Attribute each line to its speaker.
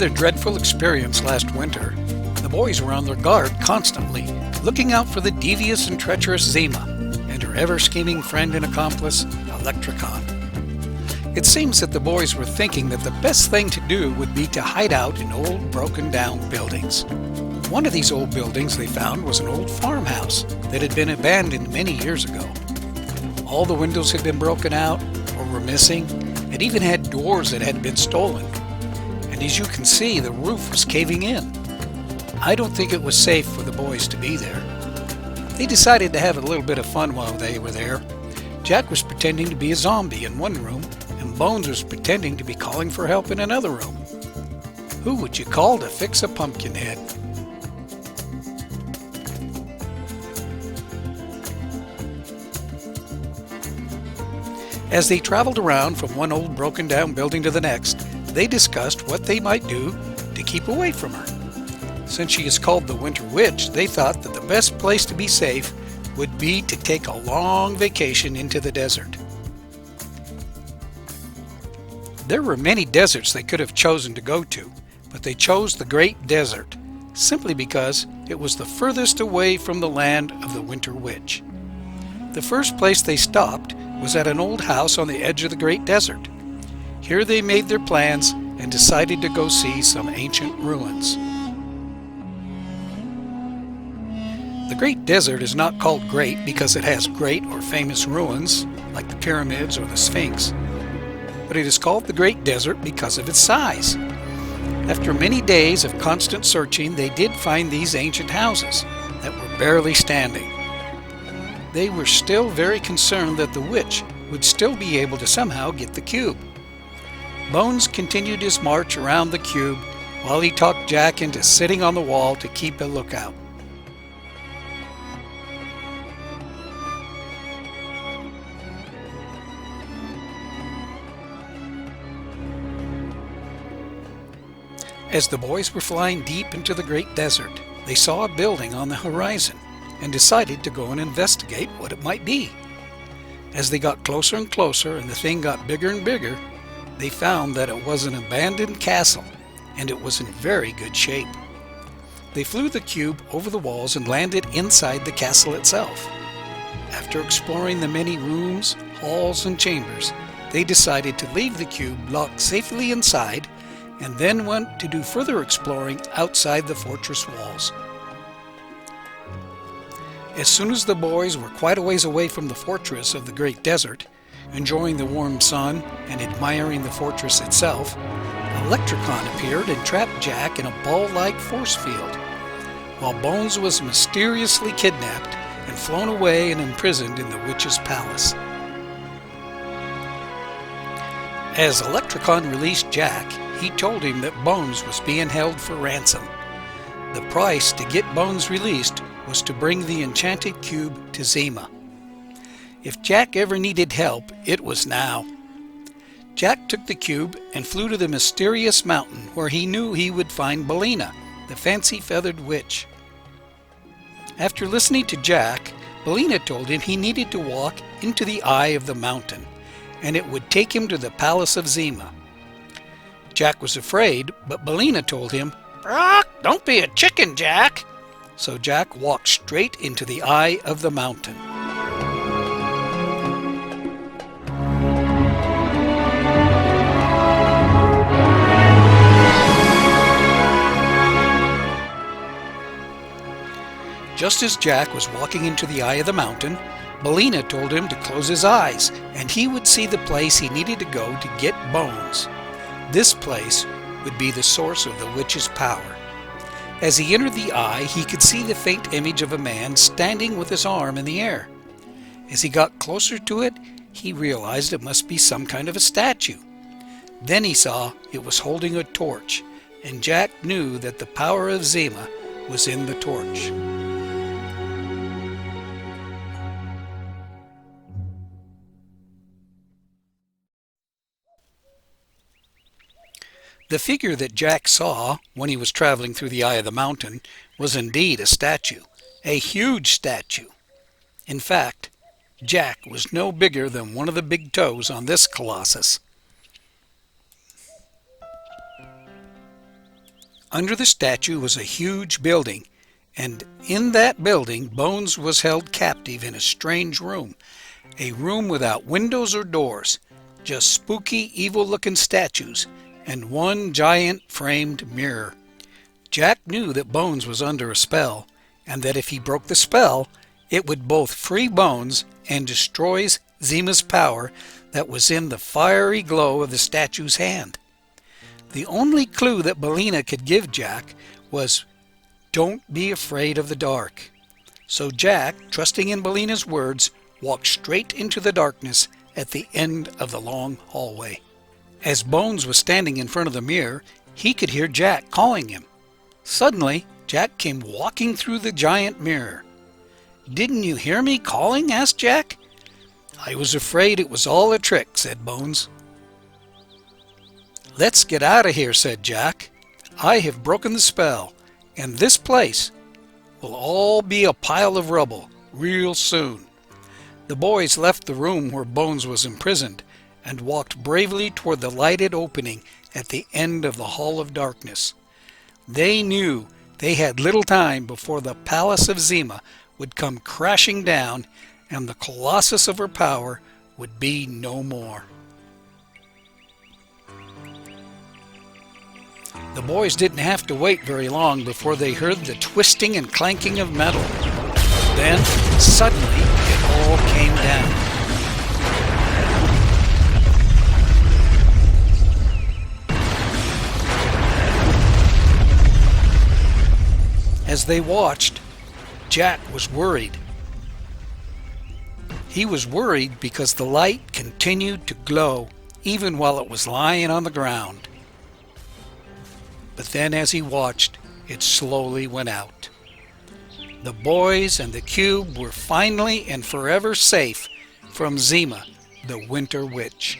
Speaker 1: their dreadful experience last winter, the boys were on their guard constantly, looking out for the devious and treacherous Zeemah and her ever-scheming friend and accomplice, Electricon. It seems that the boys were thinking that the best thing to do would be to hide out in old broken-down buildings. One of these old buildings they found was an old farmhouse that had been abandoned many years ago. All the windows had been broken out or were missing, and even had doors that had been stolen. And as you can see, the roof was caving in. I don't think it was safe for the boys to be there. They decided to have a little bit of fun while they were there. Jack was pretending to be a zombie in one room, and Bones was pretending to be calling for help in another room. Who would you call to fix a pumpkin head? As they traveled around from one old broken-down building to the next, they discussed what they might do to keep away from her. Since she is called the Winter Witch, they thought that the best place to be safe would be to take a long vacation into the desert. There were many deserts they could have chosen to go to, but they chose the Great Desert, simply because it was the furthest away from the land of the Winter Witch. The first place they stopped was at an old house on the edge of the Great Desert. Here they made their plans and decided to go see some ancient ruins. The Great Desert is not called great because it has great or famous ruins, like the pyramids or the Sphinx, but it is called the Great Desert because of its size. After many days of constant searching, they did find these ancient houses that were barely standing. They were still very concerned that the witch would still be able to somehow get the cube. Bones continued his march around the cube while he talked Jack into sitting on the wall to keep a lookout. As the boys were flying deep into the Great Desert, they saw a building on the horizon and decided to go and investigate what it might be. As they got closer and closer and the thing got bigger and bigger, they found that it was an abandoned castle, and it was in very good shape. They flew the cube over the walls and landed inside the castle itself. After exploring the many rooms, halls, and chambers, they decided to leave the cube locked safely inside and then went to do further exploring outside the fortress walls. As soon as the boys were quite a ways away from the fortress of the Great Desert, enjoying the warm sun and admiring the fortress itself, Electricon appeared and trapped Jack in a ball-like force field, while Bones was mysteriously kidnapped and flown away and imprisoned in the witch's palace. As Electricon released Jack, he told him that Bones was being held for ransom. The price to get Bones released was to bring the enchanted cube to Zeemah. If Jack ever needed help, it was now. Jack took the cube and flew to the mysterious mountain where he knew he would find Belina, the fancy-feathered witch. After listening to Jack, Belina told him he needed to walk into the eye of the mountain, and it would take him to the palace of Zeemah. Jack was afraid, but Belina told him, "Don't be a chicken, Jack." So Jack walked straight into the eye of the mountain. Just as Jack was walking into the eye of the mountain, Belina told him to close his eyes, and he would see the place he needed to go to get Bones. This place would be the source of the witch's power. As he entered the eye, he could see the faint image of a man standing with his arm in the air. As he got closer to it, he realized it must be some kind of a statue. Then he saw it was holding a torch, and Jack knew that the power of Zeemah was in the torch. The figure that Jack saw when he was traveling through the eye of the mountain was indeed a statue, a huge statue. In fact, Jack was no bigger than one of the big toes on this colossus. Under the statue was a huge building, and in that building Bones was held captive in a strange room, a room without windows or doors, just spooky, evil-looking statues and one giant framed mirror. Jack knew that Bones was under a spell, and that if he broke the spell, it would both free Bones and destroy Zeemah's power that was in the fiery glow of the statue's hand. The only clue that Billina could give Jack was, "Don't be afraid of the dark." So Jack, trusting in Billina's words, walked straight into the darkness at the end of the long hallway. As Bones was standing in front of the mirror, he could hear Jack calling him. Suddenly, Jack came walking through the giant mirror. "Didn't you hear me calling?" asked Jack. "I was afraid it was all a trick," said Bones. "Let's get out of here," said Jack. "I have broken the spell, and this place will all be a pile of rubble real soon." The boys left the room where Bones was imprisoned and walked bravely toward the lighted opening at the end of the Hall of Darkness. They knew they had little time before the Palace of Zeemah would come crashing down and the colossus of her power would be no more. The boys didn't have to wait very long before they heard the twisting and clanking of metal. Then, suddenly, it all came down. As they watched, Jack was worried. He was worried because the light continued to glow even while it was lying on the ground. But then as he watched, it slowly went out. The boys and the cube were finally and forever safe from Zeemah, the Winter Witch.